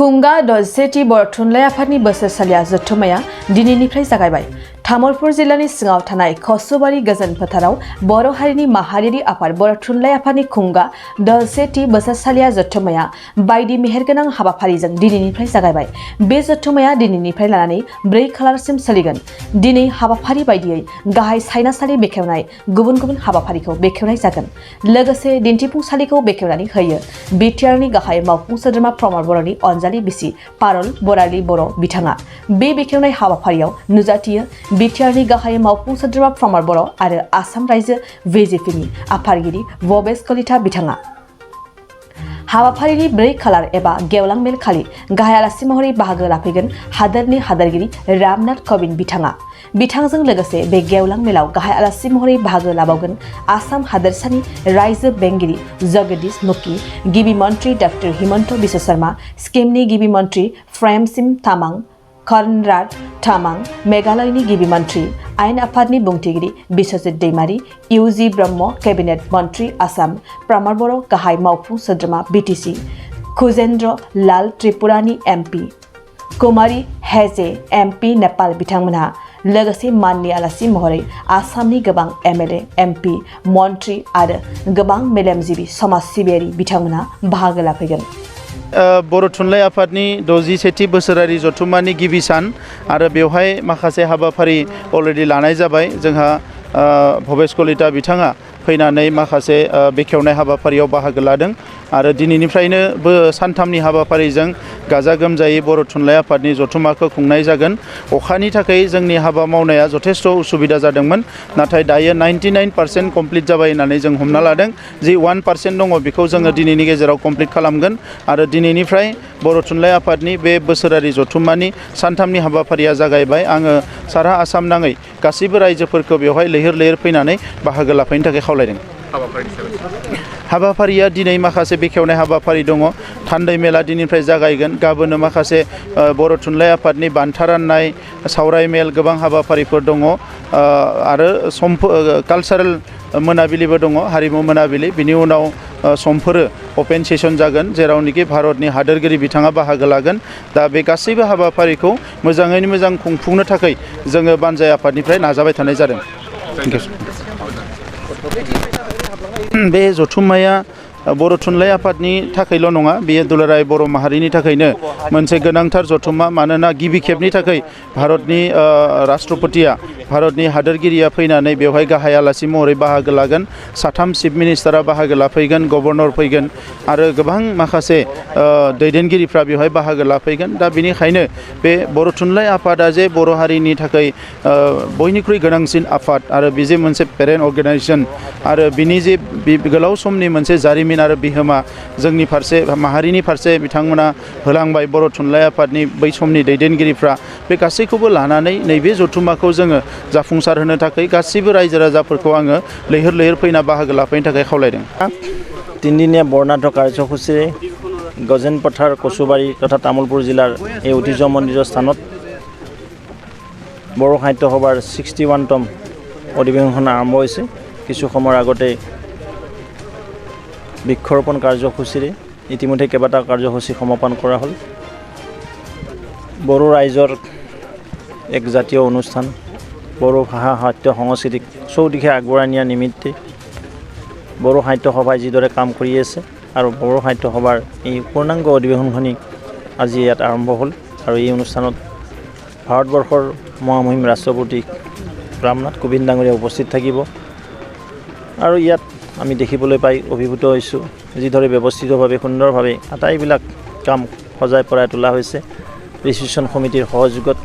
खुंगा दलसेथि बर' थुनलाइ आफादनि बोसोरसालिया जथुम्माया दिनैनिफ्राय जागायबाय। तामुलपुर जिल्लानि सिङाव थानाय खसुबारि गोजोन फोथाराव बर' हारिनि माहारियारि आफाद बर' थुनलाइ आफादनि खुंगा दलसेथि बोसोरसालिया जथुम्माया बायदि मेहेरगोनां हाबाफारिजों दिनैनिफ्राय जागायबाय। बे जथुम्माया दिनैनिफ्राय लानानै 4 खालारसिम सोलिगोन। दिनै हाबाफारि बायदियै गाहाय सायनासालि बेखेवनाय गुबुन गुबुन हाबाफारिखौ बेखेवनाय जागोन। लोगोसे दिन्थिफुंसालिखौ बेखेवनानै होयो बिटिआरनि गाहाय मावफुं सोद्रोमा प्रमद बर'नि अनजालि बिसि पारल बरालि बर' बिथाङा। बे बेखेवनाय हाबाफारियाव नुजाथियो बिटिआरनि गाहाय मावफुं सोद्रोमा प्रमद बर' आरो आसाम रायजो बिजेपिनि आफादगिरि भबेश कलिता बिथाङा। हाबाफारिनि 4 खालार एबा गेवलां मेल खालि गाहाय आलासि महरै बाहागो लाफैगोन हादोरनि हादोरगिरि रामनाथ कविन्द बिथाङा। बिथांजों लोगोसे बे गेवलां मेलाव गाहाय आलासि महरै बाहागो लाबावगोन आसाम हादोरसानि रायजो बेंगिरि जगदीश मुखी, गिबि मन्त्रि डक्टर हिमन्त बिश्व शर्मा, स्किमनि गिबि मन्त्रि प्रेमसिं तामां, कर्नराड तामां, मेघालयनि गिबि मन्त्रि, आयेन आफादनि बुंथिगिरि बिश्वजित दैमारी, इउजि ब्रह्म, केबिनेट मन्त्रि आसाम, प्रमद बर' गाहाय मावफुं सोद्रोमा बिटिसि, खुजेन्द्र लाल त्रिपुरानि एमपि, कुमारी हेजे एमपि नेपाल बिथांमोनहा लोगोसे माननि आलासि महरै आसामनि गोबां एमएलए, एमपि, मन्त्रि आरो गोबां मेलेमजिबि समाज सिबियारि बिथांमोनहा बाहागो लाफैगोन। बर' थुनलाइ आफादनि 67थि बोसोरारि जथुम्मानि गिबि सान आरो बेवहाय माखासे हाबाफारि अलरेडि लानाय जाबाय। जोंहा भबेश कलिता बिथाङा फैनानै माखासे बेखेवनाय हाबाफारियाव बाहागो लादों आरो दिनैनिफ्रायनो सानथामनि हाबाफारिजों गाजा गोमजायै बर' थुनलाइ आफादनि जथुम्माखौ खुंनाय जागोन। अखानि थाखाय जोंनि हाबा मावनाया जथेस्थ' उसुबिदा जादोंमोन, नाथाय दायो 99% कमप्लिट जाबाय होननानै जों हमना लादों। जि 1% दङ बेखौ जोङो दिनैनि गेजेराव कमप्लिट खालामगोन आरो दिनैनिफ्राय बर' थुनलाइ आफादनि बे बोसोरारि जथुम्मानि सानथामनि हाबाफारिया जागायबाय। आङो सारा आसाम नाङै गासैबो रायजोफोरखौ बेवहाय लैहोर लैहोर फैनानै बाहागो लाफैनो थाखाय खावलायदों। हाबाफारिया दिनै माखासे बेखेवनाय हाबाफारि दङ। थान्दै मेला दिनैनिफ्राय जागायगोन। गाबोनो माखासे बर' थुनलाइ आफादनि बान्था राननाय, सावराय मेल गोबां हाबाफारिफोर दङ आरो कालचारेल मोनाबिलिबो दङ, हारिमु मोनाबिलि। बिनि उनाव समफोरो अपेन सेसन जागोन जेरावनोखि भारतनि हादोरगिरि बिथाङा बाहागो लागोन। दा बे गासैबो हाबाफारिखौ मोजाङैनो मोजां खुंफुंनो थाखाय जोङो बानजाय आफादनिफ्राय नाजाबाय थानाय जादों। बे जथुम्माया बर' थुनलाइ आफादनि थाखायल' नङा, बेयो दुलाराय बर' माहारिनि थाखायनो मोनसे गोनांथार जथुम्मा। मानोना गिबि खेबनि थाखाय भारतनि राष्ट्रपतिया, भारतनि हादोरगिरिया फैनानै बेवहाय गाहाय आलासि महरै बाहागो लागोन। 3 चिफ मिनिस्टारा बाहागो लाफैगोन, गभर्नर फैगोन आरो गोबां माखासे दैदेनगिरिफ्रा बेवहाय बाहागो लाफैगोन। दा बेनिखायनो बे बर' थुनलाइ आफादा जे बर' हारिनि थाखाय बयनिख्रुइ गोनांसिन आफाद आरो बेजे मोनसे पेरेन्ट अर्गेनाइजेसन आरो बिनि जे गोलाव समनि मोनसे जारिमिन आरो बिहोमा जोंनि फारसे माहारिनि फारसे बिथांमोना होलांबाय बर' थुनलाइ आफादनि बै समनि दैदेनगिरिफ्रा, बे गासैखौबो लानानै नैबे जथुम्माखौ जोङो जाफुंसार होनो थाखाय गासैबो रायजो राजाफोरखौ आङो लैहोर लैहोर फैना बाहागो लाफैनो थाखाय खावलायदों। 3 दिনীয়া बर'थ কাৰ্যসূচীৰে গজেন পথাৰ কচুবাৰী তথা তামুলপুৰ জিলাৰ এই ঐতিহ্য মন্দিৰৰ স্থানত বড়ো সাহিত্য সভাৰ 61তম অধিৱেশন আৰম্ভ হৈছে। কিছু সময়ৰ আগতে বৃক্ষৰোপণ কাৰ্যসূচীৰে ইতিমধ্যে কেইবাটাও কাৰ্যসূচী সমাপন কৰা হ'ল। বড়ো ৰাইজৰ এক জাতীয় অনুষ্ঠান, বড়ো ভাষা সাহিত্য সংস্কৃতিক চৌদিশে আগবঢ়াই নিয়াৰ নিমিত্তে বড়ো সাহিত্য সভাই যিদৰে কাম কৰি আছে আৰু বড়ো সাহিত্য সভাৰ এই পূৰ্ণাংগ অধিৱেশনখনি আজি ইয়াত আৰম্ভ হ'ল। আৰু এই অনুষ্ঠানত ভাৰতবৰ্ষৰ মহামহিম ৰাষ্ট্ৰপতি ৰামনাথ কোবিন্দ ডাঙৰীয়া উপস্থিত থাকিব। আৰু ইয়াত আমি দেখিবলৈ পাই অভিভূত হৈছোঁ যিদৰে ব্যৱস্থিতভাৱে সুন্দৰভাৱে আটাইবিলাক কাম সজাই পৰাই তোলা হৈছে ৰিচিপশ্যন সমিতিৰ সহযোগত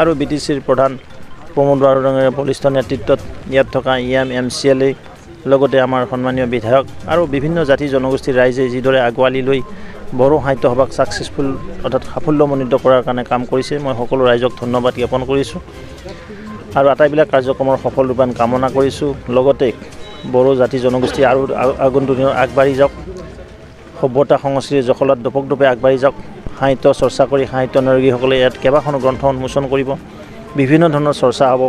আৰু বিটিচিৰ প্ৰধান প্ৰমোদ বৰা ডাঙৰীয়াৰ বলিষ্ঠ নেতৃত্বত ইয়াত থকা MCLA লগতে আমাৰ সন্মানীয় বিধায়ক আৰু বিভিন্ন জাতি জনগোষ্ঠীৰ ৰাইজে যিদৰে আগুৱালি লৈ বড়ো সাহিত্য সভাক ছাকচেছফুল অৰ্থাৎ সাফল্যমণ্ডিত কৰাৰ কাৰণে কাম কৰিছে। মই সকলো ৰাইজক ধন্যবাদ জ্ঞাপন কৰিছোঁ আৰু আটাইবিলাক কাৰ্যক্ৰমৰ সফল ৰূপায়ণ কামনা কৰিছোঁ। লগতে বড়ো জাতি জনগোষ্ঠী আৰু আগন্তুক দিনত আগবাঢ়ি যাওক, সভ্যতা সংস্কৃতিৰ জখলাত দোপক দোপে আগবাঢ়ি যাওক। সাহিত্য চৰ্চা কৰি সাহিত্য অনুৰাগীসকলে ইয়াত কেইবাখনো গ্ৰন্থ উন্মোচন কৰিব, বিভিন্ন ধৰণৰ চৰ্চা হ'ব।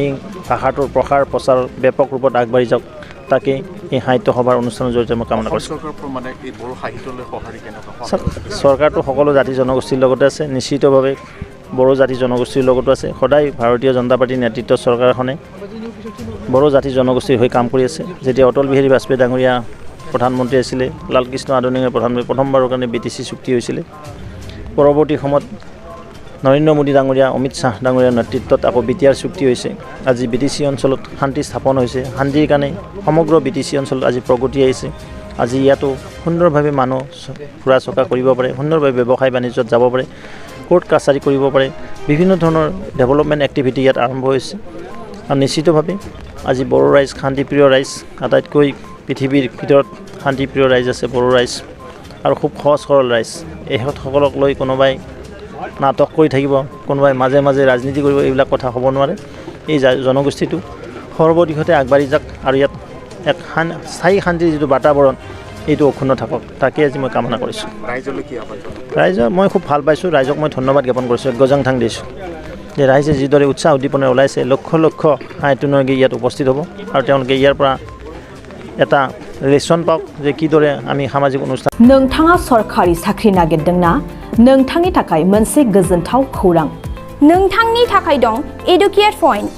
এই ভাষাটোৰ প্ৰসাৰ প্ৰচাৰ ব্যাপক ৰূপত আগবাঢ়ি যাওক তাকে এই সাহিত্য সভাৰ অনুষ্ঠানৰ জৰিয়তে মই কামনা কৰিছোঁ। চৰকাৰটো সকলো জাতি জনগোষ্ঠীৰ লগতে আছে, নিশ্চিতভাৱে বড়ো জাতি জনগোষ্ঠীৰ লগতো আছে। সদায় ভাৰতীয় জনতা পাৰ্টীৰ নেতৃত্বত চৰকাৰখনে বড়ো জাতি জনগোষ্ঠীৰ হৈ কাম কৰি আছে। যেতিয়া অটল বিহাৰী বাজপেয়ী ডাঙৰীয়া প্ৰধানমন্ত্ৰী আছিলে, লালকৃষ্ণ আদৰণীয়ে প্ৰধানমন্ত্ৰী প্ৰথমবাৰৰ কাৰণে BTC চুক্তি হৈছিলে। পৰৱৰ্তী সময়ত নৰেন্দ্ৰ মোদী ডাঙৰীয়া, অমিত শ্বাহ ডাঙৰীয়াৰ নেতৃত্বত আকৌ BTR চুক্তি হৈছে। আজি BTC অঞ্চলত শান্তি স্থাপন হৈছে। শান্তিৰ কাৰণে সমগ্ৰ BTC অঞ্চলত আজি প্ৰগতি আহিছে। আজি ইয়াতো সুন্দৰভাৱে মানুহ ফুৰা চকা কৰিব পাৰে, সুন্দৰভাৱে ব্যৱসায় বাণিজ্যত যাব পাৰে, কোৰ্ট কাছাৰী কৰিব পাৰে, বিভিন্ন ধৰণৰ ডেভেলপমেণ্ট এক্টিভিটি ইয়াত আৰম্ভ হৈছে। আৰু নিশ্চিতভাৱে আজি বড়ো ৰাইজ শান্তিপ্ৰিয় ৰাইজ, আটাইতকৈ পৃথিৱীৰ ভিতৰত শান্তিপ্ৰিয় ৰাইজ আছে বড়ো ৰাইজ, আৰু খুব সহজ সৰল ৰাইজ। এসকলক লৈ কোনোবাই নাটক কৰি থাকিব, কোনোবাই মাজে মাজে ৰাজনীতি কৰিব, এইবিলাক কথা হ'ব নোৱাৰে। এই জনগোষ্ঠীটো সৰ্বদিশতে আগবাঢ়ি যাওক আৰু ইয়াত এক স্থায়ী শান্তিৰ যিটো বাতাবৰণ এইটো অক্ষুণ্ণ থাকক, তাকে আজি মই কামনা কৰিছোঁ। ৰাইজৰ মই খুব ভাল পাইছোঁ, ৰাইজক মই ধন্যবাদ জ্ঞাপন কৰিছোঁ, গজাংথাং দিছোঁ যে ৰাইজে যিদৰে উৎসাহ উদ্দীপনাৰে ওলাইছে। লক্ষ লক্ষ সাহিত্যনগী ইয়াত উপস্থিত হ'ব আৰু তেওঁলোকে ইয়াৰ পৰা এটা লেচন পাওক যে কিদৰে আমি সামাজিক অনুষ্ঠান। नोंथाङा सरखारि साख्रि नागिरदोंना? नोंथांनि थाखाय मोनसे गोजोनथाव खौरां। नोंथांनि थाखाय दं एडुकेट पइन्ट,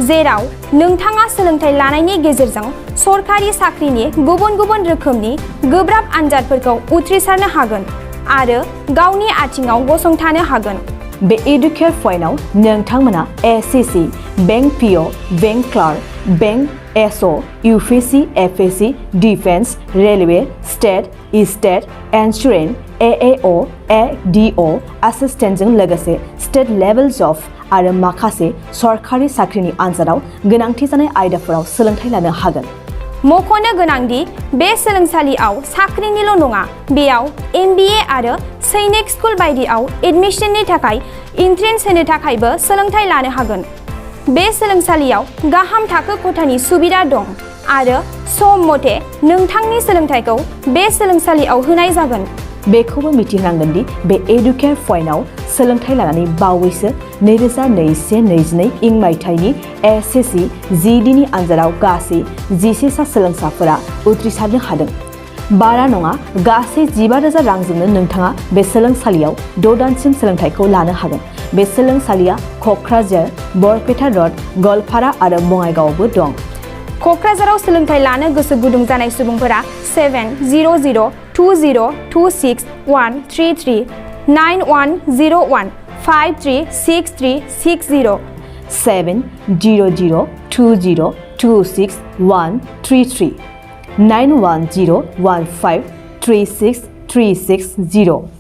जेराव नोंथाङा सोलोंथाइ लानायनि गेजेरजों सरखारि साख्रिनि गुबुन गुबुन रोखोमनि गोब्राब आनजादफोरखौ उथ्रिसारनो हागोन आरो गावनि आथिङाव गसंथानो हागोन। बे एडुकेट पइन्टआव नोंथांमोना SSC, bank PO, bank clerk, bank SO, UPSC, FSC, defence, railway, state insurance, AAO, ADO एसिस्टेन्टजों लोगोसे स्टेट लेभेल जब आरो माखासे सरखारि साख्रिनि आनजादाव गोनांथि जानाय आयदाफोराव सोलोंथाइ लानो हागोन। मख'नो गोनांदि बे सोलोंसालियाव साख्रिनिल' नङा, बेयाव MBA आरो सैनिक स्कुल बायदियाव एडमिशननि थाखाय एन्ट्रेन्स होनो थाखायबो सोलोंथाइ लानो हागोन। बे सोलोंसालियाव गाहाम थाखो खथानि सुबिदा दं आरो सम मथे नोंथांनि सोलोंथाइखौ बे सोलोंसालियाव होनाय जागोन। बेखौबो मिथिनांगोन दि बे एडुकेट पइन्टआव सोलोंथाइ लानानै बावैसो 2021-22 इं मायथाइनि SSC GDनि आनजादाव गासै 11 सा सोलोंसाफोरा उथ्रिसारनो हादों। बारा नङा, गासै 15,000 रांजोंनो नोंथाङा बे सोलोंसालियाव 6 दानसिम सोलोंथाइखौ लानो हागोन। बे सोलोंसालिया क'क्राझार, बरपेटा र'ड, गवालपारा आरो बङाइगावआवबो दं। क'क्राझाराव सोलोंथाइ लानो गोसो गुदुं जानाय सुबुंफोरा 70020263133 9101536360 70020263133 9101536360